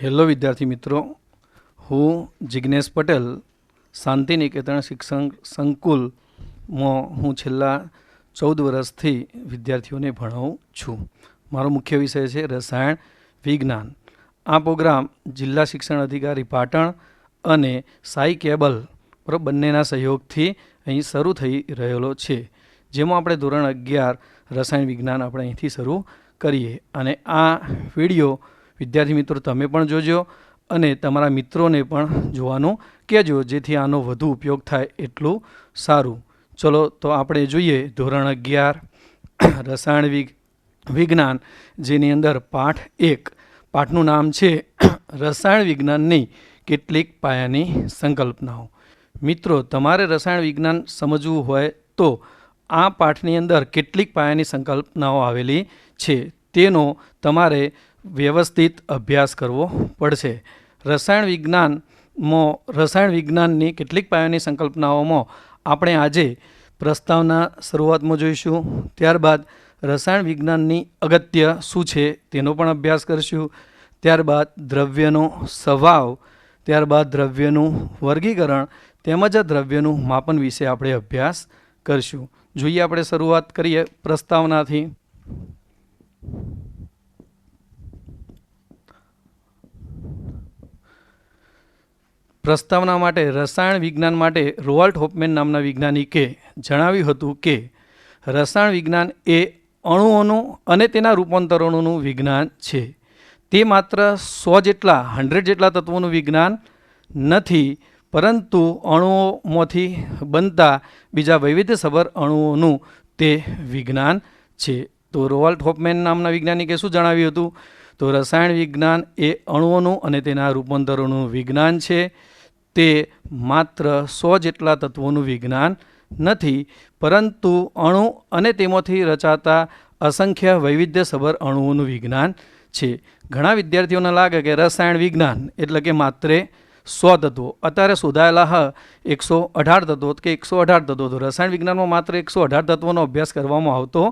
Hello વિદ્યાર્થી મિત્રો, હું જિજ્ઞેશ પટેલ શાંતિ નિકેતન શિક્ષણ સંકુલમાં હું છેલ્લા 14 વર્ષથી વિદ્યાર્થીઓને ભણાવું છું. મારો મુખ્ય વિષય છે રસાયણ વિજ્ઞાન. આ પ્રોગ્રામ જિલ્લા શિક્ષણ અધિકારી પાટણ અને સાઈ કેબલ બંનેના સહયોગથી અહીં શરૂ થઈ રહેલો છે, જેમાં આપણે ધોરણ 11 રસાયણ વિજ્ઞાન આપણે અહીંથી શરૂ કરીએ. અને આ વિડીયો વિદ્યાર્થી મિત્રો તમે પણ જોજો અને તમારા મિત્રોને પણ જોવાનું કહેજો, જેથી આનો વધુ ઉપયોગ થાય એટલું સારું. ચલો તો આપણે જોઈએ ધોરણ 11 રસાયણ વિજ્ઞાન, જેની અંદર પાઠ 1. પાઠનું નામ છે રસાયણ વિજ્ઞાનની કેટલીક પાયાની સંકલ્પનાઓ. મિત્રો, તમારે રસાયણ વિજ્ઞાન સમજવું હોય તો આ પાઠની અંદર કેટલીક પાયાની સંકલ્પનાઓ આવેલી છે, તેનો તમારે વ્યવસ્થિત અભ્યાસ કરવો પડશે. રસાયણ વિજ્ઞાનની કેટલીક પાયાની સંકલ્પનાઓમાં આપણે આજે પ્રસ્તાવના શરૂઆતમાં જોઈશું. ત્યારબાદ રસાયણ વિજ્ઞાનની અગત્ય શું છે તેનો પણ અભ્યાસ કરીશું. ત્યારબાદ દ્રવ્યનો સ્વભાવ, ત્યારબાદ દ્રવ્યનું વર્ગીકરણ તેમજ દ્રવ્યનું માપન વિશે આપણે અભ્યાસ કરીશું. જોઈએ, આપણે શરૂઆત કરીએ પ્રસ્તાવનાથી. પ્રસ્તાવના માટે રસાયણ વિજ્ઞાન માટે રોવાલ્ટ હોફમેન નામના વૈજ્ઞાનિકે જણાવ્યું હતું કે રસાયણ વિજ્ઞાન એ અણુઓનું અને તેના રૂપાંતરણોનું વિજ્ઞાન છે. તે માત્ર 100 જેટલા તત્વોનું વિજ્ઞાન નથી, પરંતુ અણુઓમાંથી બનતા બીજા વૈવિધ્યસભર અણુઓનું તે વિજ્ઞાન છે. તો રોવાલ્ટ હોફમેન નામના વૈજ્ઞાનિકે શું જણાવ્યું હતું? તો રસાયણ વિજ્ઞાન એ અણુઓનું અને તેના રૂપાંતરણોનું વિજ્ઞાન છે. તે માત્ર 100 જેટલા તત્વોનું વિજ્ઞાન નથી, પરંતુ અણુ અને તેમાંથી રચાતા અસંખ્ય વૈવિધ્યસભર અણુઓનું વિજ્ઞાન છે. ઘણા વિદ્યાર્થીઓને લાગે કે રસાયણ વિજ્ઞાન એટલે કે માત્ર 100 તત્વો. અત્યારે શોધાયેલા 118 તત્વો કે 118 તત્વો. તો રસાયણ વિજ્ઞાનમાં માત્ર 118 તત્વોનો અભ્યાસ કરવામાં આવતો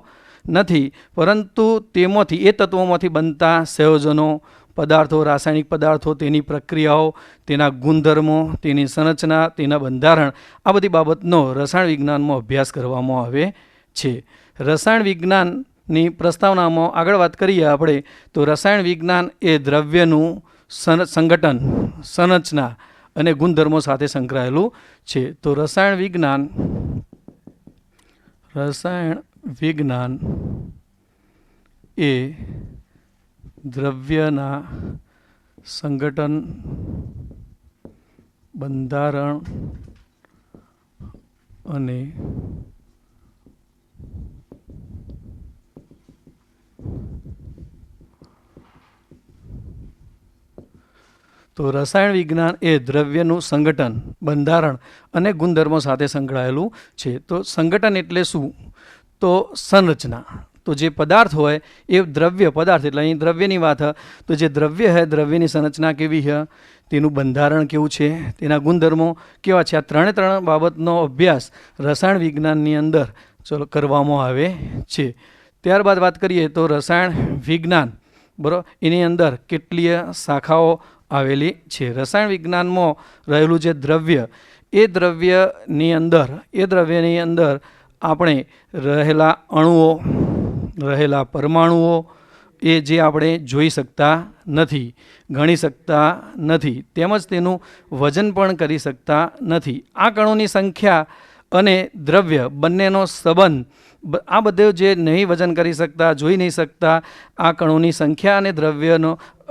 નથી, પરંતુ તેમાંથી એ તત્વોમાંથી બનતા સંયોજનો, પદાર્થો, રાસાયણિક પદાર્થો, તેની પ્રક્રિયાઓ, તેના ગુણધર્મો, તેની સંરચના, તેના બંધારણ, આ બધી બાબતનો રસાયણ વિજ્ઞાનમાં અભ્યાસ કરવામાં આવે છે. રસાયણ વિજ્ઞાનની પ્રસ્તાવનામાં આગળ વાત કરીએ આપણે તો રસાયણ વિજ્ઞાન એ દ્રવ્યનું સંગઠન, સંરચના અને ગુણધર્મો સાથે સંકળાયેલું છે. તો રસાયણ વિજ્ઞાન એ દ્રવ્યના સંગઠન, બંધારણ અને તો રસાયણ વિજ્ઞાન એ દ્રવ્યનું સંગઠન, બંધારણ અને ગુણધર્મો સાથે સંકળાયેલું છે. તો સંગઠન એટલે શું? તો સંરચના. તો જે પદાર્થ હોય એ દ્રવ્ય પદાર્થ, એટલે અહીં દ્રવ્યની વાત હોય તો જે દ્રવ્ય છે દ્રવ્યની સંરચના કેવી છે, તેનું બંધારણ કેવું છે, તેના ગુણધર્મો કેવા છે, આ ત્રણ બાબતનો અભ્યાસ રસાયણ વિજ્ઞાનની અંદર કરવામાં આવે છે. ત્યારબાદ વાત કરીએ તો રસાયણ વિજ્ઞાન, બરાબર, એની અંદર કેટલીય શાખાઓ આવેલી છે. રસાયણ વિજ્ઞાનમાં રહેલું જે દ્રવ્ય, એ દ્રવ્યની અંદર આપણે રહેલા અણુઓ, રહેલા પરમાણુઓ એ જે આપણે જોઈ શકતા નથી, ગણી શકતા નથી, તેમજ તેનું વજન પણ કરી શકતા નથી. આ કણોની સંખ્યા અને દ્રવ્ય બંનેનો સંબંધ, આ બધે જે નહીં વજન કરી શકતા, જોઈ નહીં શકતા, આ કણોની સંખ્યા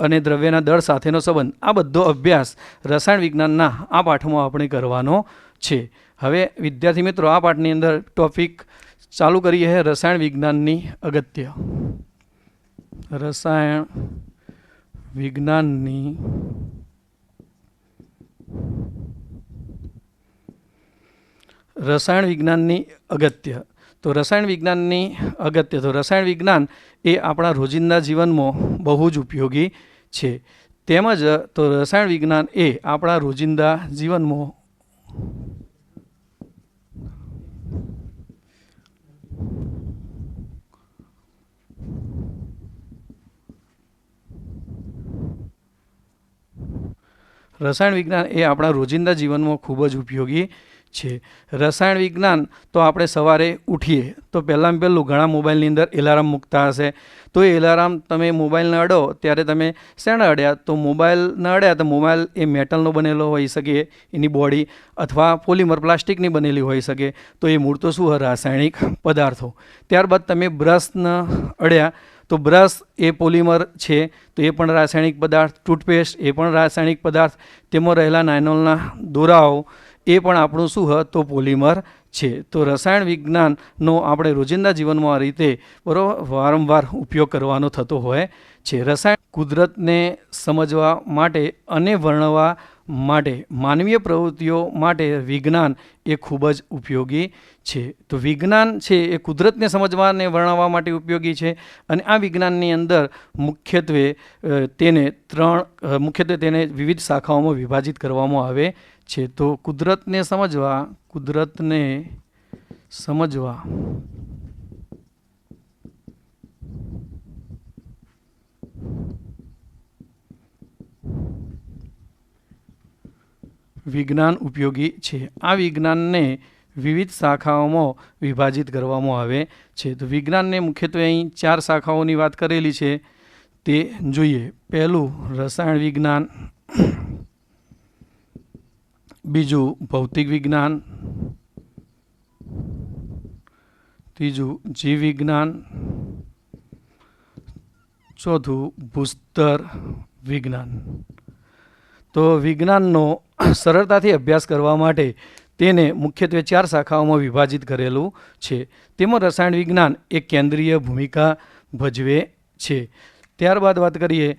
અને દ્રવ્યના દળ સાથેનો સંબંધ, આ બધો અભ્યાસ રસાયણ વિજ્ઞાનના આ પાઠમાં આપણે કરવાનો છે. હવે વિદ્યાર્થી મિત્રો, આ પાઠની અંદર ટોપિક ચાલુ કરીએ છે રસાયણ વિજ્ઞાનની અગત્ય. રસાયણ વિજ્ઞાનની અગત્ય. તો રસાયણ વિજ્ઞાન એ આપણા રોજિંદા જીવનમાં બહુ જ ઉપયોગી છે. તેમજ તો રસાયણ વિજ્ઞાન એ આપણા રોજિંદા જીવનમાં રસાયણ વિજ્ઞાન એ આપણા રોજિંદા જીવનમાં ખૂબ જ ઉપયોગી છે. રસાયણ વિજ્ઞાન તો આપણે સવારે ઉઠીએ તો પહેલાં ઘણા મોબાઈલની અંદર એલાર્મ મૂકતા હશે, તો એ એલાર્મ તમે મોબાઈલને અડો ત્યારે તમે શેને અડ્યા, તો મોબાઈલને અડ્યા તો મોબાઈલ એ મેટલનો બનેલો હોઈ શકે એની બોડી, અથવા પોલિમર પ્લાસ્ટિકની બનેલી હોઈ શકે, તો એ મૂળ તો શું રાસાયણિક પદાર્થો. ત્યારબાદ તમે બ્રશને અડ્યા તો બ્રશ એ પોલિમર છે, તો એ પણ રાસાયણિક પદાર્થ. ટૂથપેસ્ટ એ પણ રાસાયણિક પદાર્થ. તેમાં રહેલા નાયલોનના દોરાઓ એ પણ આપણું શું તો પોલિમર છે. તો રસાયણ વિજ્ઞાનનો આપણે રોજિંદા જીવનમાં આ રીતે બરાબર વારંવાર ઉપયોગ કરવાનો થતો હોય છે. રસાયણ કુદરતને સમજવા માટે અને વર્ણવવા માટે, માનવીય પ્રવૃત્તિઓ માટે વિજ્ઞાન એ ખૂબ જ ઉપયોગી છે. તો વિજ્ઞાન છે એ કુદરતને સમજવા અને વર્ણવવા માટે ઉપયોગી છે, અને આ વિજ્ઞાનની અંદર મુખ્યત્વે તેને વિવિધ શાખાઓમાં વિભાજિત કરવામાં આવે છે. તો કુદરતને સમજવા વિજ્ઞાન ઉપયોગી છે. આ વિજ્ઞાનને વિવિધ શાખાઓમાં વિભાજિત કરવામાં આવે છે. તો વિજ્ઞાનને મુખ્યત્વે અહીં 4 શાખાઓની વાત કરેલી છે, તે જોઈએ. પહેલું રસાયણ વિજ્ઞાન, બીજું ભૌતિક વિજ્ઞાન, ત્રીજું જીવ વિજ્ઞાન, ચોથું ભૂસ્તર વિજ્ઞાન. તો વિજ્ઞાનનો સરળતાથી અભ્યાસ કરવા માટે તેને મુખ્યત્વે 4 શાખાઓમાં વિભાજિત કરેલું છે. તેમાં રસાયણ વિજ્ઞાન એક કેન્દ્રીય ભૂમિકા ભજવે છે. ત્યારબાદ વાત કરીએ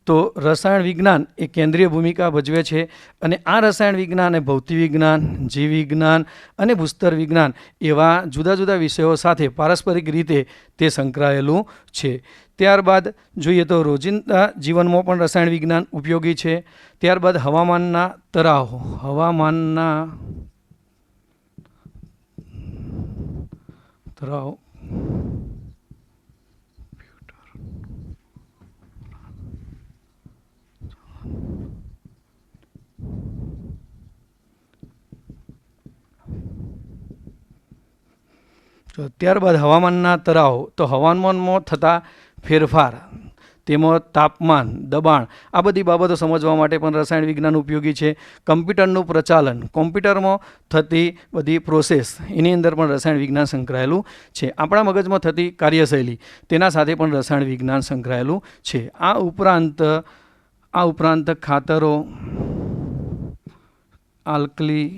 તો રસાયણ વિજ્ઞાન એ કેન્દ્રીય ભૂમિકા ભજવે છે, અને આ રસાયણ વિજ્ઞાન એ ભૌતિક વિજ્ઞાન, જીવ વિજ્ઞાન અને ભૂસ્તર વિજ્ઞાન એવા જુદા જુદા વિષયો સાથે પારસ્પરિક રીતે તે સંકળાયેલું છે. ત્યારબાદ જોઈએ તો રોજિંદા જીવનમાં પણ રસાયણ વિજ્ઞાન ઉપયોગી છે. ત્યારબાદ હવામાનના તરાહો, ત્યારબાદ હવામાનના તરાહો, તો હવામાનમાં થતા ફેરફાર, તેમાં તાપમાન, દબાણ, આ બધી બાબતો સમજવા માટે પણ રસાયણ વિજ્ઞાન ઉપયોગી છે. કમ્પ્યુટરનું પ્રચાલન, કોમ્પ્યુટરમાં થતી બધી પ્રોસેસ, એની અંદર પણ રસાયણ વિજ્ઞાન સંકળાયેલું છે. આપણા મગજમાં થતી કાર્યશૈલી, તેના સાથે પણ રસાયણ વિજ્ઞાન સંકળાયેલું છે. આ ઉપરાંત ખાતરો, આલ્કલી,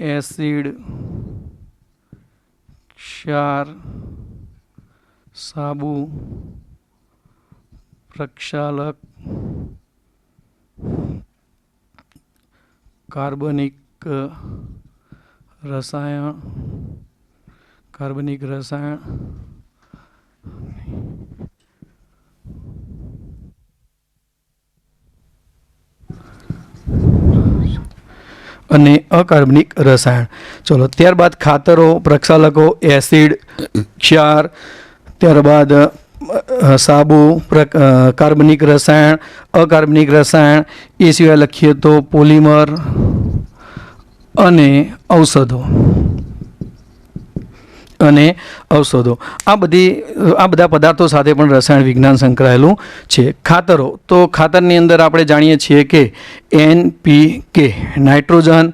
એસિડ, ક્ષાર, સાબુ, પ્રક્ષાલક, કાર્બનિક રસાયણ, અને અકાર્બનિક રસાયણ. ચલો, ત્યારબાદ ખાતરો, પ્રક્ષાલકો, એસિડ, ક્ષાર, ત્યારબાદ સાબુ, કાર્બનિક રસાયણ, અકાર્બનિક રસાયણ, એ સિવાય લખીએ તો પોલિમર અને ઔષધો. આ બધા પદાર્થો સાથે પણ રસાયણ વિજ્ઞાન સંકળાયેલું છે. ખાતરો, તો ખાતરની અંદર આપણે જાણીએ છીએ કે NPK, નાઇટ્રોજન,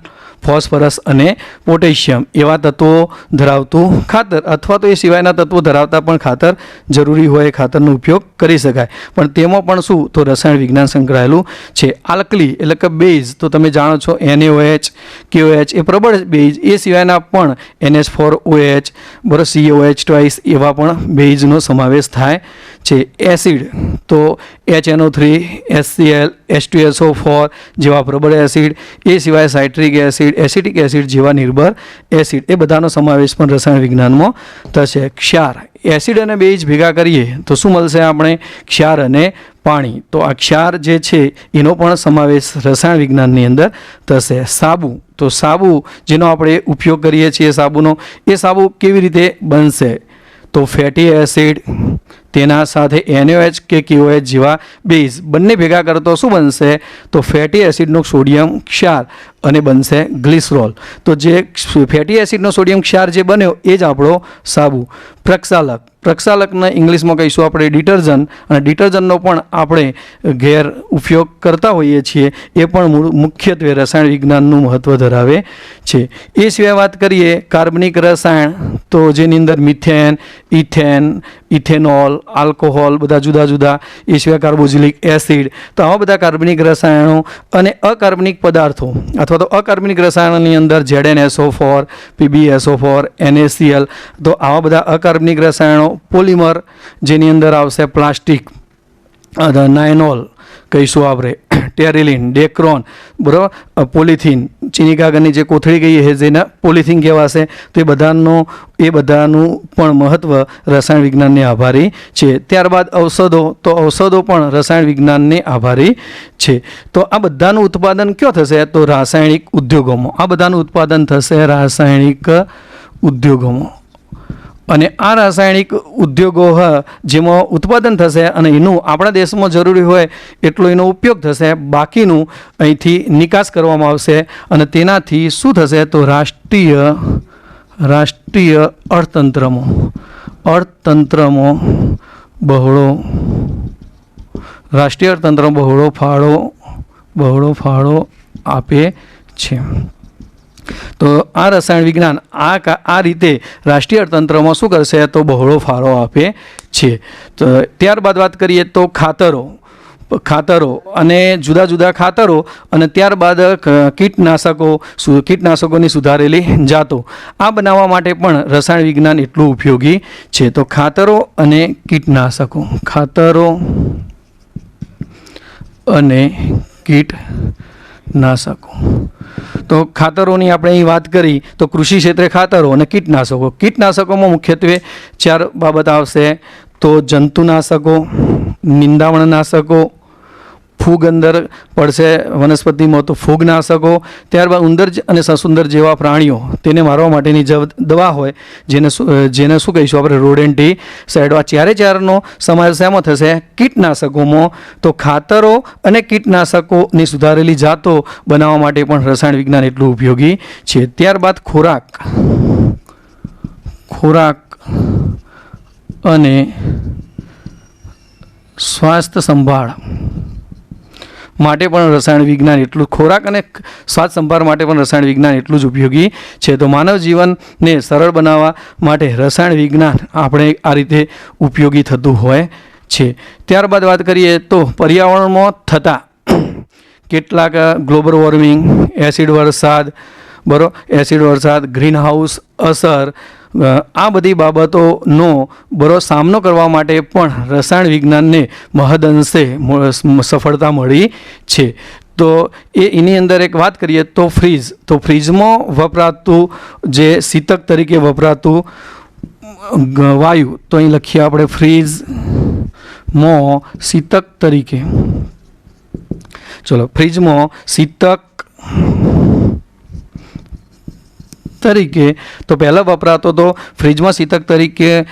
ફોસ્ફરસ અને પોટેશિયમ એવા તત્વો ધરાવતું ખાતર, અથવા તો એ સિવાયના તત્વો ધરાવતા પણ ખાતર જરૂરી હોય, ખાતરનો ઉપયોગ કરી શકાય. પણ તેમાં પણ શું તો રસાયણ વિજ્ઞાન સંકળાયેલું છે. આલ્કલી એટલે કે બેઝ, તો તમે જાણો છો NaOH, KOH એ પ્રબળ બેઝ, એ સિવાયના પણ NH4OH, COH ટ્વાઇસ એવા પણ બેઝનો સમાવેશ થાય છે. એસિડ, તો HNO3, HCl, H2SO4 જેવા પ્રબળ એસિડ, એ સિવાય સાઇટ્રિક એસિડ, એસિટિક એસિડ જેવા નિર્ભર એસિડ, એ બધાનો સમાવેશ પણ રસાયણ વિજ્ઞાનમાં થશે. ક્ષાર, એસિડ અને બેઝ ભેગા કરીએ તો શું મળશે આપણે? ક્ષાર અને પાણી. તો આ ક્ષાર જે છે એનો પણ સમાવેશ રસાયણ વિજ્ઞાનની અંદર થશે. સાબુ, તો સાબુ જેનો આપણે ઉપયોગ કરીએ છીએ સાબુનો, એ સાબુ કેવી રીતે બનશે? તો ફેટી એસિડ, તેના સાથે NaOH કે KOH જેવા બેઝ બંને ભેગા કરતો શું બનશે? તો ફેટી એસિડનો સોડિયમ ક્ષાર અને બનશે ગ્લિસરોલ. તો જે ફેટી એસિડનો સોડિયમ ક્ષાર જે બન્યો એ જ આપણો સાબુ. પ્રક્ષાલકને ઇંગ્લિશમાં કહીશું આપણે ડિટર્જન્ટ, અને ડિટર્જન્ટનો પણ આપણે ગેર ઉપયોગ કરતા હોઈએ છીએ. એ પણ મુખ્યત્વે રસાયણ વિજ્ઞાનનું મહત્ત્વ ધરાવે છે. એ સિવાય વાત કરીએ કાર્બનિક રસાયણ, તો જેની અંદર મિથેન, ઇથેન, ઇથેનોલ, આલ્કોહોલ બધા જુદા જુદા, એ સિવાય કાર્બોક્સિલિક એસિડ. તો આવા બધા કાર્બનિક રસાયણો અને અકાર્બનિક પદાર્થો અથવા તો અકાર્બનિક રસાયણોની અંદર ZnSO4, PbSO4, NaCl. તો આવા બધા અકાર્બનિક રસાયણો, પોલિમર જેની અંદર આવશે પ્લાસ્ટિક, નાયનોલ કહીશું આપણે, ટેરિલિન, ડેક્રોન, બરાબર, પોલિથીન, ચીની કાગળની જે કોથળી કહીએ છે જેને પોલિથીન કહેવાશે. તો એ બધાનું પણ મહત્ત્વ રસાયણ વિજ્ઞાનને આભારી છે. ત્યારબાદ ઔષધો, તો ઔષધો પણ રસાયણ વિજ્ઞાનને આભારી છે. તો આ બધાનું ઉત્પાદન ક્યાં થશે? તો રાસાયણિક ઉદ્યોગોમાં. આ બધાનું ઉત્પાદન થશે રાસાયણિક ઉદ્યોગોમાં. અને આ રાસાયણિક ઉદ્યોગો જેમાં ઉત્પાદન થશે અને એનું આપણા દેશમાં જરૂરી હોય એટલો એનો ઉપયોગ થશે, બાકીનું અહીંથી નિકાસ કરવામાં આવશે. અને તેનાથી શું થશે? તો રાષ્ટ્રીય અર્થતંત્રમાં બહોળો ફાળો આપે છે. તો આ રસાયણ વિજ્ઞાન આ રીતે રાષ્ટ્રીય અર્થતંત્રમાં શું કરશે? તો બહોળો ફાળો આપે છે. તો ત્યારબાદ વાત કરીએ તો ખાતરો અને જુદા જુદા ખાતરો, અને ત્યારબાદ કીટનાશકોની સુધારેલી જાતો. આ બનાવવા માટે પણ રસાયણ વિજ્ઞાન એટલું ઉપયોગી છે. તો ખાતરો અને કીટનાશકો, તો ખાતરોની આપણે અહીં વાત કરી તો કૃષિ ક્ષેત્રે ખાતરો અને કીટનાશકોમાં મુખ્યત્વે 4 બાબત આવશે. તો જંતુનાશકો, નિંદામણનાશકો, ફૂગ અંદર પડશે વનસ્પતિમાં તો ફૂગનાશકો, ત્યારબાદ ઉંદર અને સસુંદર જેવા પ્રાણીઓ તેને મારવા માટેની દવા હોય જેને શું કહીશું આપણે? રોડેન્ટિસાઇડ. આ ચારેનો સમાવેશ એમાં થશે કીટનાશકોમાં. તો ખાતરો અને કીટનાશકોની સુધારેલી જાતો બનાવવા માટે પણ રસાયણ વિજ્ઞાન એટલું ઉપયોગી છે. ત્યારબાદ ખોરાક અને સ્વાસ્થ્ય સંભાળ માટે પણ રસાયણ વિજ્ઞાન એટલું જ ઉપયોગી છે. તો માનવ જીવનને સરળ બનાવવા માટે રસાયણ વિજ્ઞાન આપણે આ રીતે ઉપયોગી થતું હોય છે. ત્યારબાદ વાત કરીએ તો પર્યાવરણમાં થતા કેટલાક ગ્લોબલ વોર્મિંગ, એસિડ વરસાદ, ગ્રીન હાઉસ અસર, આ બધી બાબતોનો સામનો કરવા માટે પણ રસાયણ વિજ્ઞાનને મહદઅંશે સફળતા મળી છે. તો એની અંદર એક વાત કરીએ તો ફ્રીજમાં વપરાતું જે શીતક તરીકે વપરાતું વાયુ, તો અહીં લખીએ આપણે ફ્રીજમાં શીતક તરીકે. ફ્રીજમાં શીતક તરીકે તો પહેલાં વપરાતો તો ફ્રીજમાં શીતક તરીકે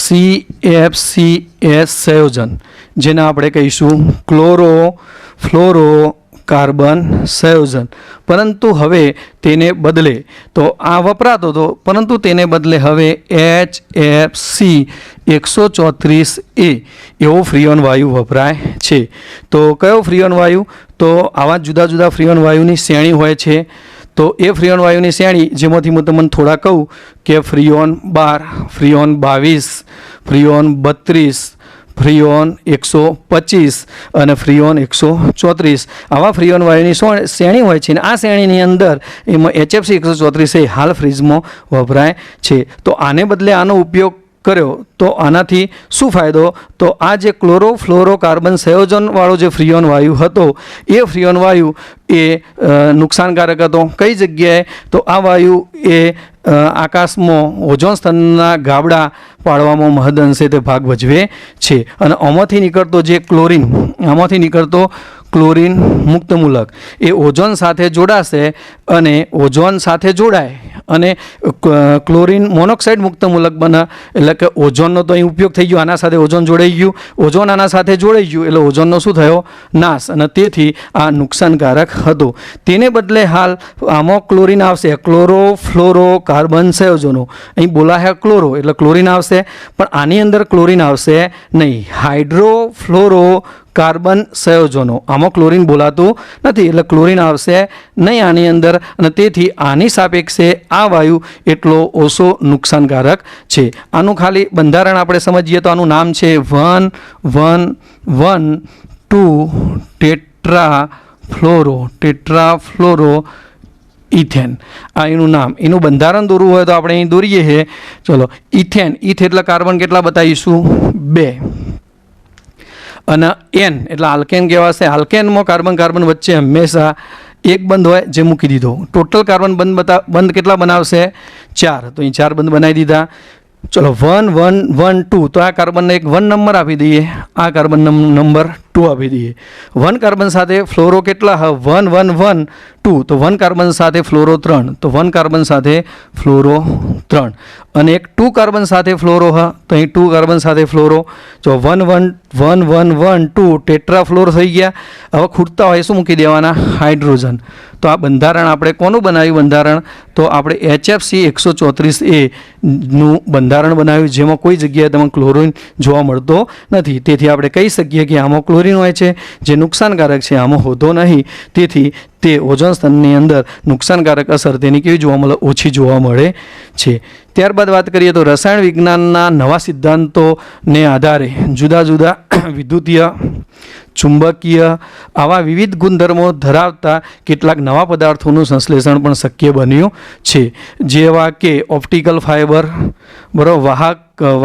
CFCS સંયોજન, જેને આપણે કહીશું ક્લોરોફ્લોરોકાર્બન સંયોજન. પરંતુ હવે તેને બદલે તો આ વપરાતો હતો, પરંતુ તેને બદલે હવે HFC 134A એવો ફ્રીઓન વાયુ વપરાય છે. તો કયો ફ્રીઓન વાયુ? તો આવા જુદા જુદા ફ્રીઓન વાયુની શ્રેણી હોય છે. તો એ ફ્રીઓન વાયુની શ્રેણી જેમાંથી હું તમને થોડા કહું કે ફ્રીઓન 12, ફ્રીઓન 22, ફ્રીઓન 32, ફ્રીઓન 125 અને ફ્રીઓન 134. આવા ફ્રીઓન વાયુની શ્રેણી હોય છે. અને આ શ્રેણીની અંદર એમાં HFC 134 એ હાલ ફ્રીજમાં વપરાય છે. તો આને બદલે આનો ઉપયોગ કર્યો તો આનાથી શું ફાયદો? તો આ જે ક્લોરોફ્લોરોકાર્બન સંયોજનવાળો જે ફ્રીઓન વાયુ હતો એ ફ્રીઓન વાયુ એ નુકસાનકારક હતો. કઈ જગ્યાએ? તો આ વાયુ એ આકાશમાં ઓઝોન સ્તરના ગાબડા પાડવામાં મહદઅંશે તે ભાગ ભજવે છે. અને આમાંથી નીકળતો જે ક્લોરિન મુક્ત મૂલક એ ઓઝોન સાથે જોડાશે અને ઓઝોન સાથે જોડાય અને ક્લોરિન મોનોક્સાઇડ મુક્ત મૂલક બને, એટલે કે ઓઝોનનો તો અહીં ઉપયોગ થઈ ગયો, આના સાથે ઓઝોન જોડાઈ ગયું, ઓઝોન આના સાથે જોડાઈ ગયું એટલે ઓઝોનનો શું થયો? નાશ, અને તેથી આ નુકસાનકારક હતું. તેને બદલે હાલ આમાં ક્લોરિન આવશે, ક્લોરો ફ્લોરો કાર્બન સંયોજનો. અહીં બોલાય ક્લોરો એટલે ક્લોરિન આવશે, પણ આની અંદર ક્લોરિન આવશે નહીં. હાઇડ્રો ફ્લોરો કાર્બન સંયોજનો, આમાં ક્લોરિન બોલાતું નથી એટલે ક્લોરિન આવશે નહીં આની અંદર, અને તેથી આની સાપેક્ષે આ વાયુ એટલો ઓછો નુકસાનકારક છે. આનું ખાલી બંધારણ આપણે સમજીએ તો આનું નામ છે 1,1,1,2 ટેટ્રાફ્લોરો ઇથેન. આ એનું નામ, એનું બંધારણ દોરવું હોય તો આપણે અહીં દોરીએ છીએ. ચલો, ઇથેન, ઇથ એટલે કાર્બન કેટલા બતાવીશું? 2, અને એન એટલે આલ્કેન કહેવાશે. આલ્કેનમાં કાર્બન વચ્ચે હંમેશા એક બંધ હોય જે મૂકી દીધો. ટોટલ કાર્બન બંધ કેટલા બનાવશે? 4, તો અહીં 4 બંધ બનાવી દીધા. ચલો 1, 1, 1, 2, તો આ કાર્બનને એક 1 નંબર આપી દઈએ, આ કાર્બન નંબર 2 આપી દઈએ. 1 કાર્બન સાથે ફ્લોરો કેટલા? 1, 1, 1, 2, તો 1 કાર્બન સાથે ફ્લોરો 3, તો 1 કાર્બન સાથે ફ્લોરો 3, અને એક 2 કાર્બન સાથે ફ્લોરો તો અહીં 2 કાર્બન સાથે ફ્લોરો. જો 1, 1, 1, 1, 1, 2 ટેટ્રાફ્લોર થઈ ગયા. હવે ખૂટતા હોય શું મૂકી દેવાના? હાઇડ્રોજન. તો આ બંધારણ આપણે કોનું બનાવ્યું? બંધારણ તો આપણે HFC 134A નું બંધારણ બનાવ્યું, જેમાં કોઈ જગ્યાએ તમને ક્લોરિન જોવા મળતો નથી. તેથી આપણે કહી શકીએ કે આમાં ક્લોરિન હોય છે જે નુકસાનકારક છે, આમાં હોતો નહીં. તેથી તે ઓઝોન સ્તરની અંદર નુકસાનકારક અસર તેની કેવી જોવા મળે? ઓછી જોવા મળે છે. ત્યારબાદ વાત કરીએ તો રસાયણ વિજ્ઞાનના નવા સિદ્ધાંતોને આધારે જુદા જુદા વિદ્યુતીય, ચુંબકીય આવા વિવિધ ગુણધર્મો ધરાવતા કેટલાક નવા પદાર્થોનું સંશ્લેષણ પણ શક્ય બન્યું છે, જેવા કે ઓપ્ટિકલ ફાઇબર, બરાબર,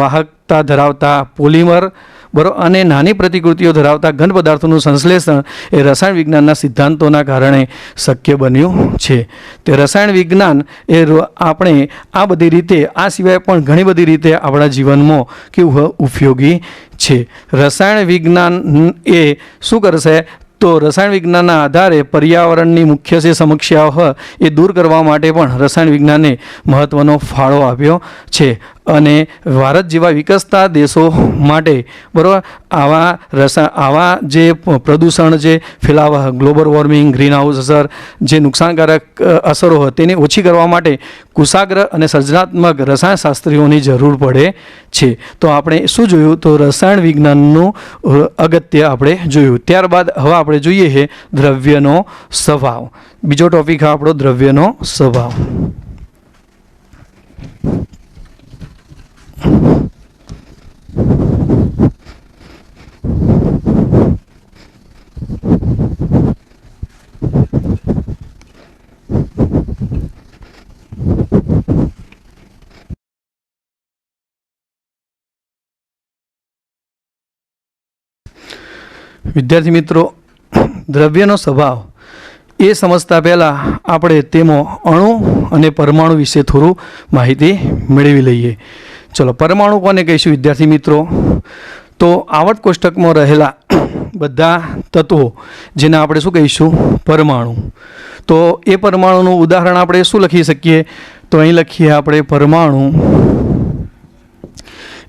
વાહકતા ધરાવતા પોલિમર, બરાબર, અને નાની પ્રતિકૃતિઓ ધરાવતા ઘન પદાર્થોનું સંશ્લેષણ એ રસાયણ વિજ્ઞાનના સિદ્ધાંતોના કારણે શક્ય બન્યું છે. તે રસાયણ વિજ્ઞાન એ આપણે આ બધી રીતે, આ સિવાય પણ ઘણી બધી રીતે આપણા જીવનમાં કેવું ઉપયોગી છે. રસાયણ વિજ્ઞાન એ શું કરશે? તો રસાયણ વિજ્ઞાનના આધારે પર્યાવરણની મુખ્ય જે સમસ્યાઓ એ દૂર કરવા માટે પણ રસાયણ વિજ્ઞાને મહત્ત્વનો ફાળો આપ્યો છે. અને ભારત જેવા વિકસતા દેશો માટે, બરાબર, આવા જે પ્રદૂષણ જે ફેલાવા, ગ્લોબલ વોર્મિંગ, ગ્રીન હાઉસ અસર, જે નુકસાનકારક અસરો હોય તેને ઓછી કરવા માટે કુશાગ્ર અને સર્જનાત્મક રસાયણશાસ્ત્રીઓની જરૂર પડે છે. તો આપણે શું જોયું? તો રસાયણ વિજ્ઞાનનું અગત્ય આપણે જોયું. ત્યારબાદ હવે આપણે જોઈએ છે દ્રવ્યનો સ્વભાવ. બીજો ટોપિક આપણો દ્રવ્યનો સ્વભાવ. વિદ્યાર્થી મિત્રો, દ્રવ્યનો સ્વભાવ એ સમજતા પહેલાં આપણે તેમાં અણુ અને પરમાણુ વિશે થોડું માહિતી મેળવી લઈએ. ચલો, પરમાણુ કોને કહીશું વિદ્યાર્થી મિત્રો? તો આવર્ત કોષ્ટકમાં રહેલા બધા તત્વો જેને આપણે શું કહીશું? પરમાણુ. તો એ પરમાણુનું ઉદાહરણ આપણે શું લખી શકીએ? તો અહીં લખીએ આપણે પરમાણુ.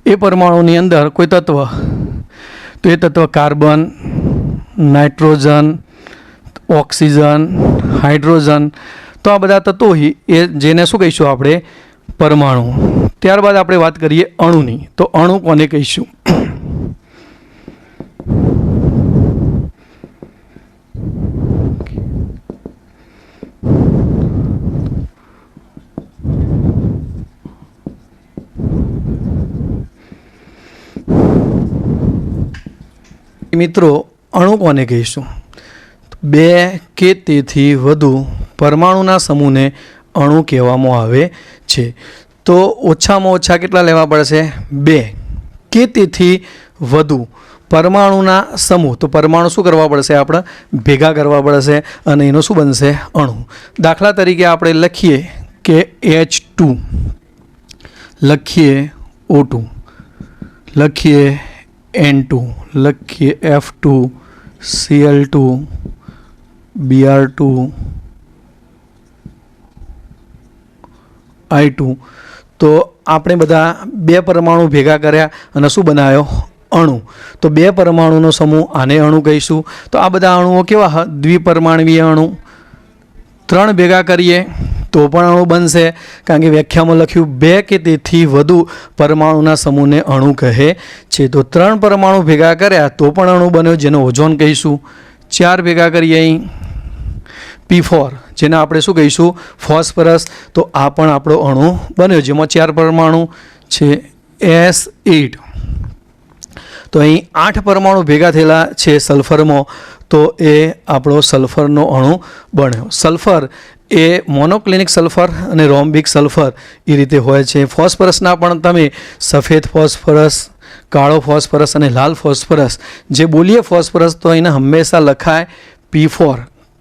એ પરમાણુની અંદર કોઈ તત્વ, તો એ તત્વ કાર્બન, નાઇટ્રોજન, ઓક્સિજન, હાઇડ્રોજન, તો આ બધા તત્વો એ જેને શું કહીશું આપણે? પરમાણુ. ત્યારબાદ આપણે વાત કરીએ અણુની. તો અણુ કોને કહીશું? મિત્રો, અણુ કોને કહીશું? 2 કે તેથી વધુ પરમાણુના સમૂહને અણુ કહેવામાં આવે છે. તો ઓછામાં ઓછા કેટલા લેવા પડશે? 2 કે તેથી વધુ પરમાણુના સમૂહ. તો પરમાણુ શું કરવા પડશે? આપણે ભેગા કરવા પડશે અને એનો શું બનશે? અણુ. દાખલા તરીકે આપણે લખીએ કે H2, લખીએ O2, લખીએ N2, લખીએ F2, Cl2 Br2 I2 તો આપણે બધા બે પરમાણુ ભેગા કર્યા અને શું બનાવ્યો? અણુ. તો બે પરમાણુનો સમૂહ આને અણુ કહીશું. તો આ બધા અણુઓ કેવા? દ્વિપરમાણવીય અણુ. ત્રણ ભેગા કરીએ તો પણ અણુ બનશે, કારણ કે વ્યાખ્યામાં લખ્યું બે કે તેથી વધુ પરમાણુના સમૂહને અણુ કહે છે. તો ત્રણ પરમાણુ ભેગા કર્યા તો પણ અણુ બન્યો, જેનો ઓઝોન કહીશું. ચાર ભેગા કરીએ અહીં P4, જેને આપણે શું કહીશું? ફોસ્ફરસ. તો આ પણ આપણો અણુ બન્યો, જેમાં ચાર પરમાણુ છે. S8. તો અહીં 8 પરમાણુ ભેગા થયેલા છે સલ્ફરમાં, તો એ આપણો સલ્ફરનો અણુ બન્યો. સલ્ફર એ મોનોક્લિનિક સલ્ફર અને રોમ્બિક સલ્ફર એ રીતે હોય છે. ફોસ્ફરસના પણ તમે સફેદ ફોસ્ફરસ, કાળો ફોસ્ફરસ અને લાલ ફોસ્ફરસ જે બોલીએ ફોસ્ફરસ, તો એને હંમેશા લખાય P4,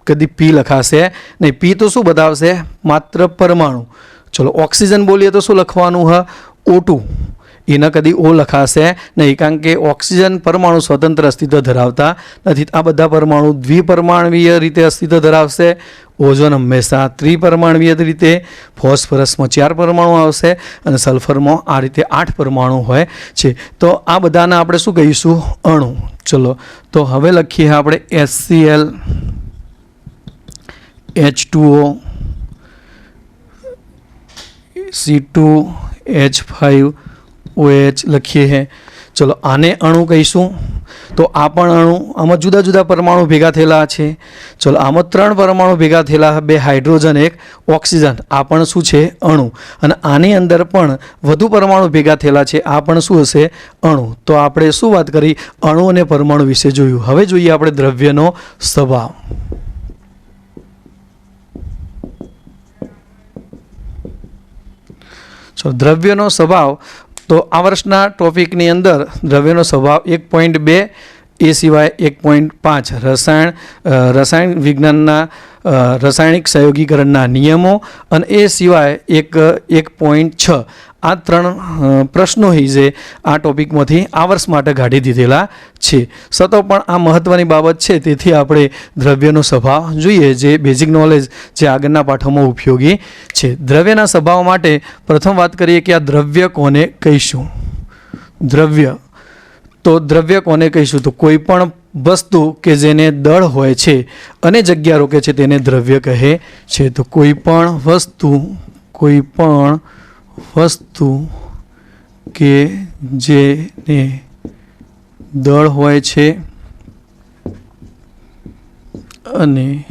કદી P લખાશે નહીં. P તો શું બતાવશે? માત્ર પરમાણુ. ચલો ઓક્સિજન બોલીએ તો શું લખવાનું? O2. એને કદી O લખાશે નહીં, કારણ કે ઓક્સિજન પરમાણુ સ્વતંત્ર અસ્તિત્વ ધરાવતા નથી. આ બધા પરમાણુ દ્વિપરમાણવીય રીતે અસ્તિત્વ ધરાવશે. ઓઝોન હંમેશા ત્રિપરમાણવીય રીતે, ફોસ્ફરસમાં 4 પરમાણુ આવશે અને સલ્ફરમાં આ રીતે 8 પરમાણુ હોય છે. તો આ બધાના આપણે શું કહીશું? અણુ. ચલો તો હવે લખીએ આપણે HCl H2O C2H5OH લખીએ हैं. ચલો આને અણુ કહીશું. તો આ પણ અણુ, આમાં જુદા જુદા પરમાણુ ભેગા થયેલા છે. ચલો આમાં 3 પરમાણુ ભેગા થયેલા, 2 હાઇડ્રોજન 1 ઓક્સિજન. આ પણ શું છે? અણુ. અને આની અંદર પણ વધુ પરમાણુ ભેગા થયેલા છે. આ પણ શું હશે? અણુ. તો આપણે શું વાત કરી? અણુ અને પરમાણુ વિશે જોયું. હવે જોઈએ આપણે દ્રવ્યનો સ્વભાવ. દ્રવ્યનો સ્વભાવ, તો આ વર્ષના ટોપિકની અંદર દ્રવ્યનો સ્વભાવ 1.2, એ સિવાય 1.5 રસાયણ વિજ્ઞાનના રાસાયણિક સંયોગીકરણના નિયમો, અને એ સિવાય 1.6 આ 3 પ્રશ્નો જે આ ટોપિકમાંથી આ વર્ષ માટે કાઢી દીધેલા છે. છતાં પણ આ મહત્ત્વની બાબત છે, તેથી આપણે દ્રવ્યનો સ્વભાવ જોઈએ, જે બેઝિક નોલેજ જે આગળના પાઠોમાં ઉપયોગી છે. દ્રવ્યના સ્વભાવ માટે પ્રથમ વાત કરીએ કે આ દ્રવ્ય કોને કહીશું? દ્રવ્ય, તો દ્રવ્ય કોને કહીશું? તો કોઈ પણ વસ્તુ કે જેને દળ હોય છે અને જગ્યા રોકે છે તેને દ્રવ્ય કહે છે. તો કોઈ પણ વસ્તુ કે જેને દળ હોય છે અને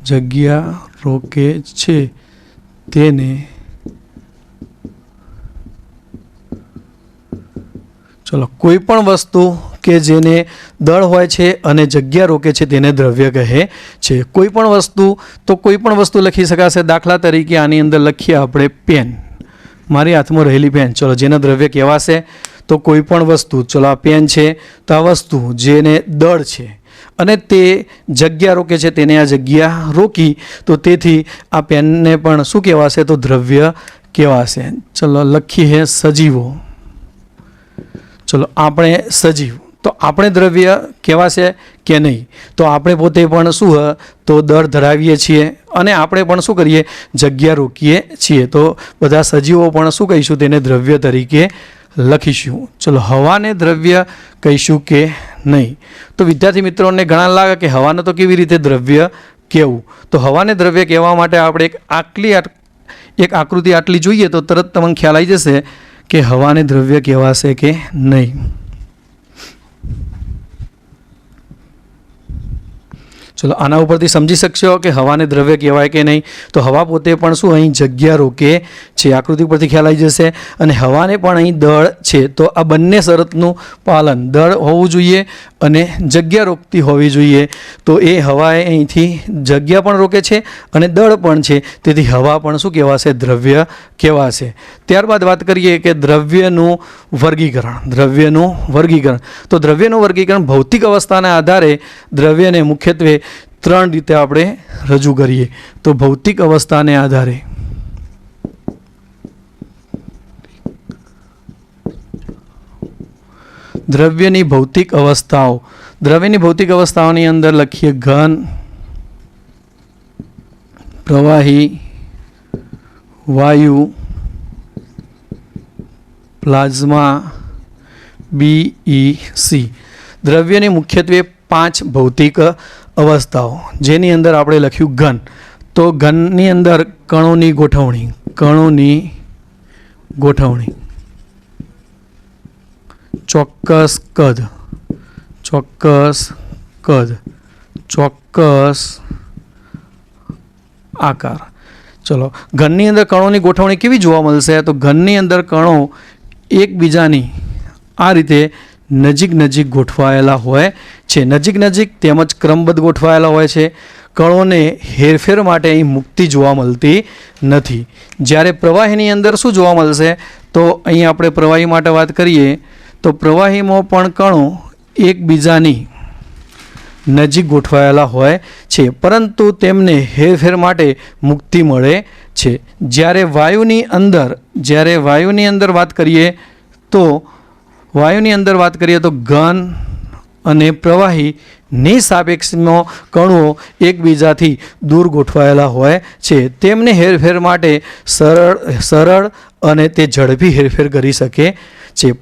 જગ્યા રોકે છે તેને કોઈ પણ વસ્તુ કે જેને દળ હોય છે અને જગ્યા રોકે છે તેને દ્રવ્ય કહે છે. કોઈ પણ વસ્તુ લખી શકાશે. દાખલા તરીકે આની અંદર લખીએ આપણે પેન, મારી હાથમાં રહેલી પેન. ચલો જેને દ્રવ્ય કહેવાશે તો કોઈ પણ વસ્તુ. ચલો આ પેન છે, તો આ વસ્તુ જેને દળ છે અને તે જગ્યા રોકે છે તેને આ જગ્યા રોકી, તો તેથી આ પેનને પણ શું કહેવાશે? તો દ્રવ્ય કહેવાશે. ચલો લખીએ સજીવો. ચલો આપણે સજીવ, તો આપણે દ્રવ્ય કહેવાશે કે નહીં? તો આપણે પોતે પણ શું તો દળ ધરાવીએ છીએ અને આપણે પણ શું કરીએ? જગ્યા રોકીએ છીએ. તો બધા સજીવો પણ શું કહીશું? તેને દ્રવ્ય તરીકે લખીશું. ચલો હવાને દ્રવ્ય કહીશું કે નહીં? તો વિદ્યાર્થી મિત્રોને ઘણા લાગે કે હવાને તો કેવી રીતે દ્રવ્ય કહેવું? તો હવાને દ્રવ્ય કહેવા માટે આપણે એક આકૃતિ આટલી જોઈએ તો તરત તમને ખ્યાલ આવી જશે કે હવાને દ્રવ્ય કહેવાશે કે નહીં. ચલો આના ઉપરથી સમજી શકશો કે હવાને દ્રવ્ય કહેવાય કે નહીં. તો હવા પોતે પણ શું અહીં જગ્યા રોકે છે, આકૃતિ ઉપરથી ખ્યાલ આવી જશે. અને હવાને પણ અહીં દળ છે. તો આ બંને શરતનું પાલન, દળ હોવું જોઈએ અને જગ્યા રોકતી હોવી જોઈએ. તો એ હવાએ અહીંથી જગ્યા પણ રોકે છે અને દળ પણ છે, તેથી હવા પણ શું કહેવાશે? દ્રવ્ય કહેવાશે. ત્યારબાદ વાત કરીએ કે દ્રવ્યનું વર્ગીકરણ. તો દ્રવ્યનું વર્ગીકરણ ભૌતિક અવસ્થાના આધારે દ્રવ્યને મુખ્યત્વે 3 રીતે આપણે રજૂ કરીએ. તો ભૌતિક અવસ્થાને આધારે દ્રવ્યની ભૌતિક અવસ્થાઓ. દ્રવ્યની ભૌતિક અવસ્થાઓની અંદર લખીએ ઘન, પ્રવાહી, વાયુ, પ્લાઝમા, BEC. દ્રવ્યની મુખ્યત્વે 5 ભૌતિક અવસ્થાઓ, જેની અંદર આપણે લખ્યું ઘન. તો ઘનની અંદર કણોની ગોઠવણી, ચોક્કસ કદ, ચોક્કસ આકાર. ચલો, ઘનની અંદર કણોની ગોઠવણી કેવી જોવા મળશે? તો ઘનની અંદર કણો એકબીજાની આ રીતે નજીક ગોઠવાયેલા હોય છે, નજીક તેમજ ક્રમબદ્ધ ગોઠવાયેલા હોય છે. કણોને હેરફેર માટે અહીં મુક્તિ જોવા મળતી નથી. જ્યારે પ્રવાહીની અંદર શું જોવા મળશે? તો અહીં આપણે પ્રવાહી માટે વાત કરીએ તો પ્રવાહીમાં પણ કણો એકબીજાની નજીક ગોઠવાયેલા હોય છે, પરંતુ તેમને હેરફેર માટે મુક્તિ મળે છે. જ્યારે વાયુની અંદર વાત કરીએ તો ઘન અને પ્રવાહીની સાપેક્ષમાં કણો એકબીજાથી દૂર ગોઠવાયેલા હોય છે. તેમને હેરફેર માટે સરળ અને તે ઝડપી હેરફેર કરી શકે છે.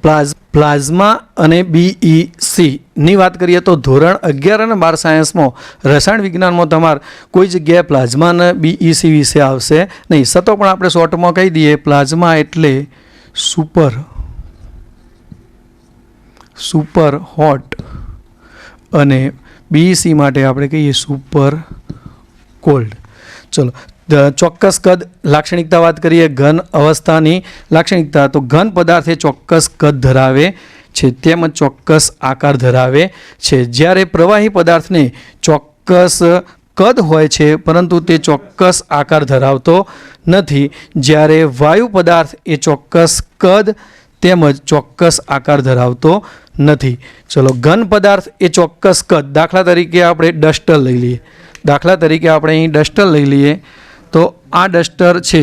પ્લાઝમા અને BEC ની વાત કરીએ તો ધોરણ 11 અને 12 સાયન્સમાં રસાયણ વિજ્ઞાનમાં તમારે કોઈ જગ્યાએ પ્લાઝમા અને BEC વિશે આવશે નહીં. છતાં પણ આપણે શોર્ટમાં કહી દઈએ, પ્લાઝમા એટલે સુપર હોટ અને BEC માટે આપણે કહીએ સુપર કોલ્ડ. ચલો, ચોક્કસ કદ લાક્ષણિકતા વાત કરીએ. ઘન અવસ્થાની લાક્ષણિકતા, તો ઘન પદાર્થ એ ચોક્કસ કદ ધરાવે છે તેમજ ચોક્કસ આકાર ધરાવે છે. જ્યારે પ્રવાહી પદાર્થને ચોક્કસ કદ હોય છે પરંતુ તે ચોક્કસ આકાર ધરાવતો નથી. જ્યારે વાયુ પદાર્થ એ ચોક્કસ કદ તેમજ ચોક્કસ આકાર ધરાવતો નથી. ચલો, ઘન પદાર્થ એ ચોક્કસ કદ, દાખલા તરીકે આપણે ડસ્ટર લઈ લઈએ. તો આ ડસ્ટર છે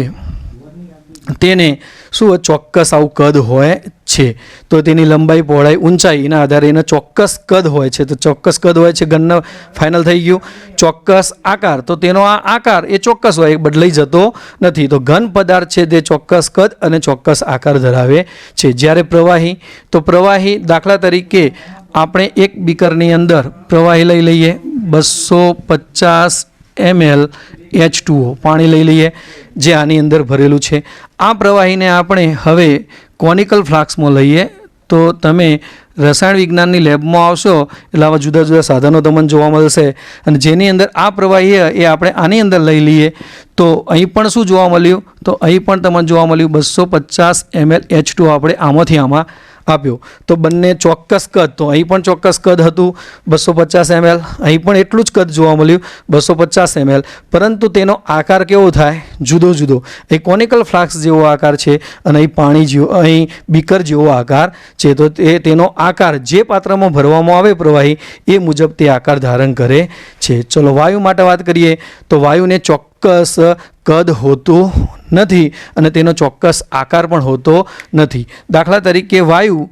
તેને શું ચોક્કસ આવું કદ હોય છે. તો તેની લંબાઈ, પહોળાઈ, ઊંચાઈના આધારે એના ચોક્કસ કદ હોય છે. તો ચોક્કસ કદ હોય છે, ઘનના ફાઇનલ થઈ ગયું. ચોક્કસ આકાર, તો તેનો આ આકાર એ ચોક્કસ હોય, બદલાઈ જતો નથી. તો ઘન પદાર્થ છે તે ચોક્કસ કદ અને ચોક્કસ આકાર ધરાવે છે. જ્યારે પ્રવાહી દાખલા તરીકે આપણે એક બીકરની અંદર પ્રવાહી લઈ લઈએ, 250 ml H2O પાણી લઈ લઈએ જે આની અંદર ભરેલું છે. આ પ્રવાહીને આપણે હવે કોનિકલ ફ્લાસ્કમાં લઈએ. તો તમે રસાયણ વિજ્ઞાનની લેબમાં આવશો એટલે આવા જુદા જુદા સાધનો તમને જોવા મળશે, અને જેની અંદર આ પ્રવાહી એ આપણે આની અંદર લઈ લઈએ. તો અહીં પણ શું જોવા મળ્યું? તો અહીં પણ તમને જોવા મળ્યું 250 ml H2O આપણે આમાં આપ્યો. તો બંને ચોક્કસ કદ, તો અહીં પણ ચોક્કસ કદ હતું 250 ml, અહીં પણ એટલું જ કદ જોવા મળ્યું 250 ml, પરંતુ તેનો આકાર કેવો થાય? જુદો. અહીં કોનિકલ ફ્લાસ્ક જેવો આકાર છે અને અહીં પાણી જેવો, અહીં બીકર જેવો આકાર છે. તો તેનો આકાર જે પાત્રમાં ભરવામાં આવે પ્રવાહી એ મુજબ તે આકાર ધારણ કરે છે. ચલો, વાયુ માટે વાત કરીએ તો વાયુને ચોક્કસ કદ હોતું નથી અને તેનો ચોક્કસ આકાર પણ હોતો નથી. દાખલા તરીકે વાયુ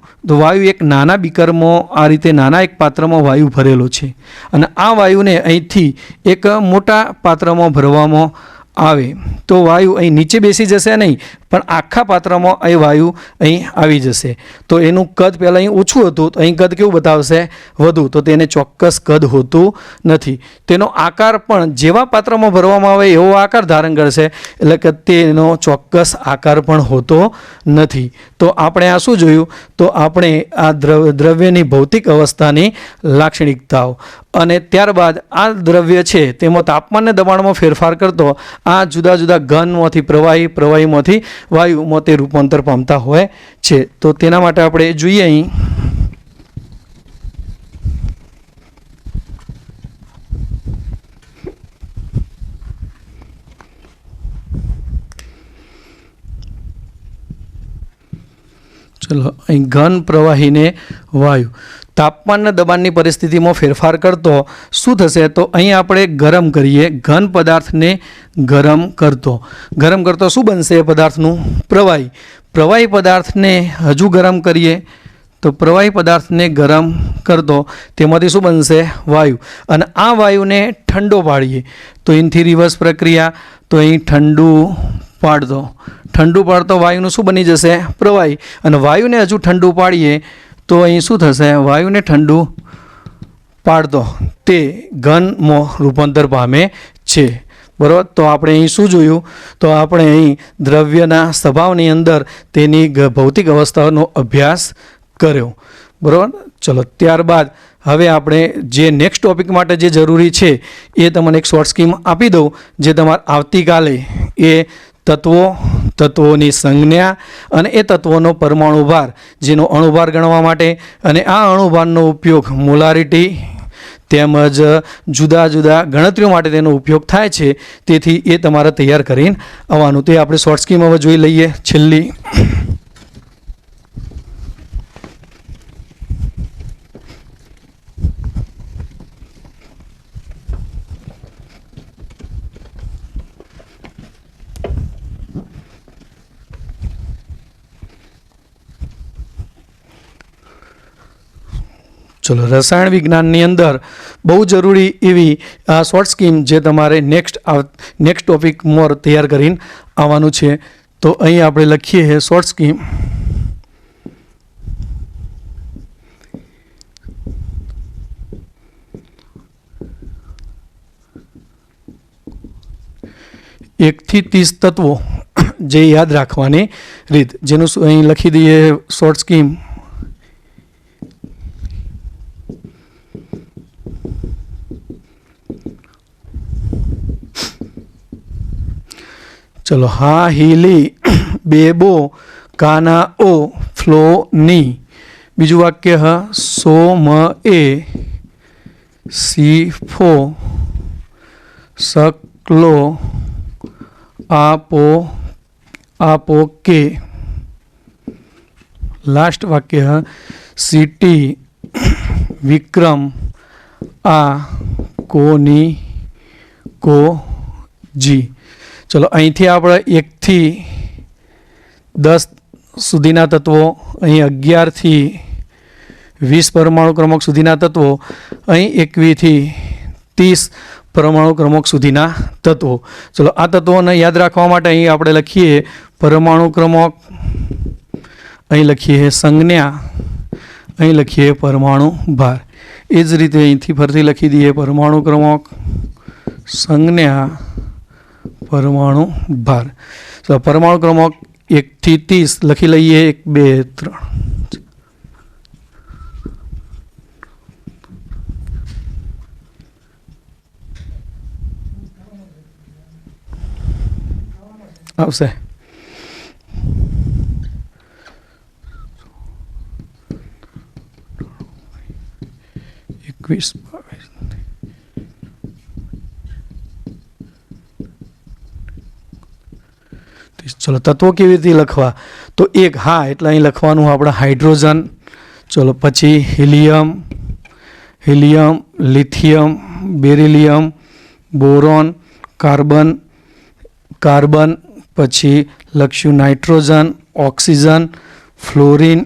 એક નાના બીકરમાં, આ રીતે નાના એક પાત્રમાં વાયુ ભરેલો છે અને આ વાયુને અહીંથી એક મોટા પાત્રમાં ભરવામાં આવે તો વાયુ અહીં નીચે બેસી જશે નહીં, પણ આખા પાત્રમાં એ વાયુ અહીં આવી જશે. તો એનું કદ પહેલાં અહીં ઓછું હતું, તો અહીં કદ કેવું બતાવશે? વધુ. તો તેને ચોક્કસ કદ હોતું નથી. તેનો આકાર પણ જેવા પાત્રમાં ભરવામાં આવે એવો આકાર ધારણ કરશે, એટલે કે તેનો ચોક્કસ આકાર પણ હોતો નથી. તો આપણે આ શું જોયું? તો આપણે આ દ્રવ્યની ભૌતિક અવસ્થાની લાક્ષણિકતાઓ, અને ત્યારબાદ આ દ્રવ્ય છે તેમાં તાપમાન અને દબાણમાં ફેરફાર કરતો આ જુદા જુદા ઘનમાંથી પ્રવાહીમાંથી વાયુમાં તે રૂપાંતર પામતા હોય છે. તો તેના માટે આપણે જોઈએ અહીં ચલો, અહીં ઘન, પ્રવાહીને વાયુ, તાપમાન અને દબાણની પરિસ્થિતિમાં ફેરફાર કરતો શું થશે? તો અહીં આપણે ગરમ કરીએ, ઘન પદાર્થને ગરમ કરતો શું બનશે? પદાર્થનું પ્રવાહી પદાર્થને હજુ ગરમ કરીએ તો તો પ્રવાહી પદાર્થને ગરમ કરતો તેમાંથી શું બનશે? વાયુ. અને આ વાયુને ઠંડો પાડીએ તો એનાથી રિવર્સ પ્રક્રિયા, તો અહીં ઠંડુ પાડતો વાયુનું શું બની જશે? પ્રવાહી. અને વાયુને હજુ ઠંડુ પાડીએ તો અહીં શું થશે? વાયુને ઠંડુ પાડતો તે ઘનમાં રૂપાંતર પામે છે. બરાબર. તો આપણે અહીં શું જોયું? તો આપણે અહીં દ્રવ્યના સ્વભાવની અંદર તેની ભૌતિક અવસ્થાઓનો અભ્યાસ કર્યો. બરાબર. ચલો, ત્યારબાદ હવે આપણે જે નેક્સ્ટ ટોપિક માટે જે જરૂરી છે એ તમને એક શોર્ટ સ્કીમ આપી દઉં, જે તમારે આવતીકાલે એ તત્વોની સંજ્ઞા અને એ તત્વોનો પરમાણુ ભાર, જેનો અણુભાર ગણવા માટે, અને આ અણુભારનો ઉપયોગ મોલારિટી તેમજ જુદા જુદા ગણતરીઓ માટે તેનો ઉપયોગ થાય છે. તેથી એ તમારે તૈયાર કરીને આવવાનું. તે આપણે શોર્ટ સ્કીમ હવે જોઈ લઈએ. છેલ્લી ચલો, રસાયણ વિજ્ઞાનની અંદર બહુ જરૂરી એવી આ શોર્ટ સ્કીમ જે તમારે નેક્સ્ટ ટોપિક મોર તૈયાર કરીને આવવાનું છે. તો અહીં આપણે લખીએ શોર્ટ સ્કીમ. એકથી 30 તત્વો જે યાદ રાખવાની રીત, જેનું અહીં લખી દઈએ શોર્ટ સ્કીમ. ચલો, હા હીલી બેબો કાના ઓ ફ્લો ની. બીજું વાક્ય સો મ એ સી ફો શકલો આપો કે. લાસ્ટ વાક્ય સિટી વિક્રમ આ કોની કો જી. ચલો, અહીંથી આપણે 1 થી 10 સુધીના તત્વો, અહીં 11 થી 20 પરમાણુ ક્રમાંક સુધીના તત્વો, અહીં 21 થી 30 પરમાણુ ક્રમાંક સુધીના તત્વો. ચલો, આ તત્વોને યાદ રાખવા માટે અહીં આપણે લખીએ પરમાણુ ક્રમાંક, અહીં લખીએ સંજ્ઞા, અહીં લખીએ પરમાણુ ભાર. એ જ રીતે અહીંથી ફરીથી લખી દઈએ પરમાણુ ક્રમાંક, સંજ્ઞા, પરમાણુ ભાર. તો પરમાણુ ક્રમાંક 1 થી 30 લખી લઈએ. 1 2 3. આવશે. ચલો, તત્વો કેવી રીતે લખવા? તો એક હા એટલે અહીં લખવાનું આપણે હાઇડ્રોજન. ચલો, પછી helium, lithium, beryllium, boron, carbon, પછી લખ્યું nitrogen, oxygen, fluorine,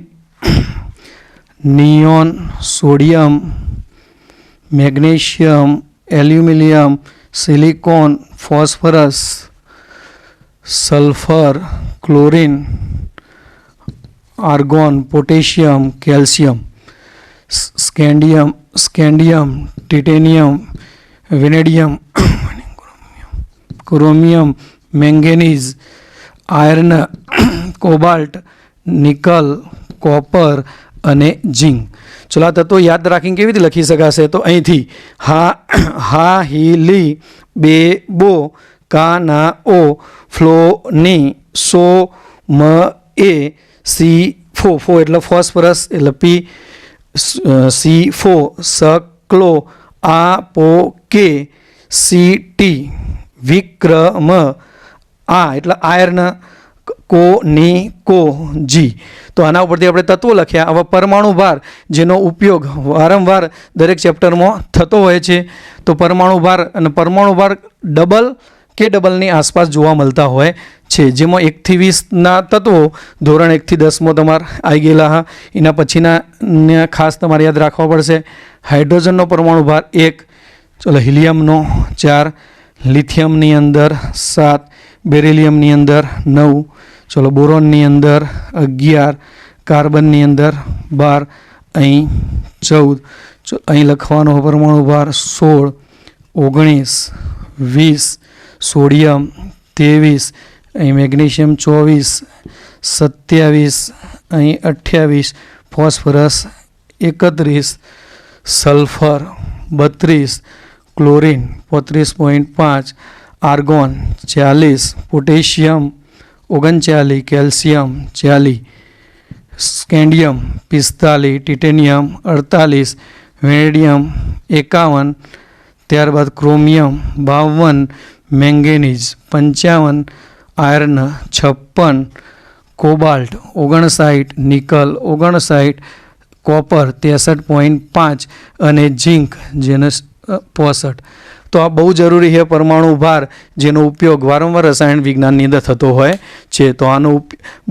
neon, sodium, magnesium, aluminium, silicon, phosphorus, sulphur, chlorine, argon, potassium, calcium, scandium, titanium, vanadium, chromium, manganese, iron, cobalt, nickel, copper અને ઝિંક. ચલો, આ તત્વો યાદ રાખીને કેવી રીતે લખી શકાશે? તો અહીંથી હા હી લી બે બો કા ના ઓ ફ્લો ની સો મ એ સી ફો એટલે ફોસ્ફરસ એટલે પી, સી ફો શકલો આ પો કે, સી ટી વિક્રમ આ એટલે આયર્ન, કો ની કો જી. તો આના ઉપરથી આપણે તત્વો લખ્યા. હવે પરમાણુ ભાર, જેનો ઉપયોગ વારંવાર દરેક ચેપ્ટરમાં થતો હોય છે. તો પરમાણુ ભાર ડબલ કે ડબલની આસપાસ જોવા મળતા હોય છે, જેમાં 1 થી 20ના તત્વો ધોરણ 1 થી 10માં તમારે આવી ગયેલા હા. એના પછીના ખાસ તમારે યાદ રાખવા પડશે. હાઇડ્રોજનનો પરમાણુ ભાર 1, ચલો હિલિયમનો 4, લિથિયમની અંદર 7, બેરિલિયમની અંદર 9, ચલો બોરોનની અંદર 11, કાર્બનની અંદર 12, અહીં 14, અહીં લખવાનો પરમાણુ ભાર 16, 19, 20, સોડિયમ 23, અહીં મેગ્નેશિયમ 24, 27, અહીં 28, phosphorus 31, sulphur 32, chlorine 35.5, argon 40, potassium 39, calcium 40, scandium 45, titanium 48, vanadium 51, ત્યારબાદ chromium 52, manganese 55, iron 56, cobalt 59, nickel 59, copper 63.5 અને ઝીંક જેને 65. તો આ બહુ જરૂરી છે પરમાણુ ભાર, જેનો ઉપયોગ વારંવાર રસાયણ વિજ્ઞાનની અંદર થતો હોય છે. તો આનો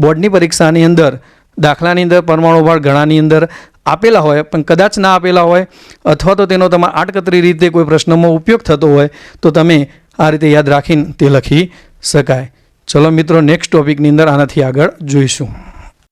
બોર્ડની પરીક્ષાની અંદર દાખલાની અંદર પરમાણુ ભાર ઘણાની અંદર આપેલા હોય, પણ કદાચ ના આપેલા હોય અથવા તો તેનો તમારે આડકતરી રીતે કોઈ પ્રશ્નમાં ઉપયોગ થતો હોય તો તમે આ રીતે યાદ રાખીને તે લખી શકાય. ચલો મિત્રો, નેક્સ્ટ ટોપિકની અંદર આનાથી આગળ જોઈશું.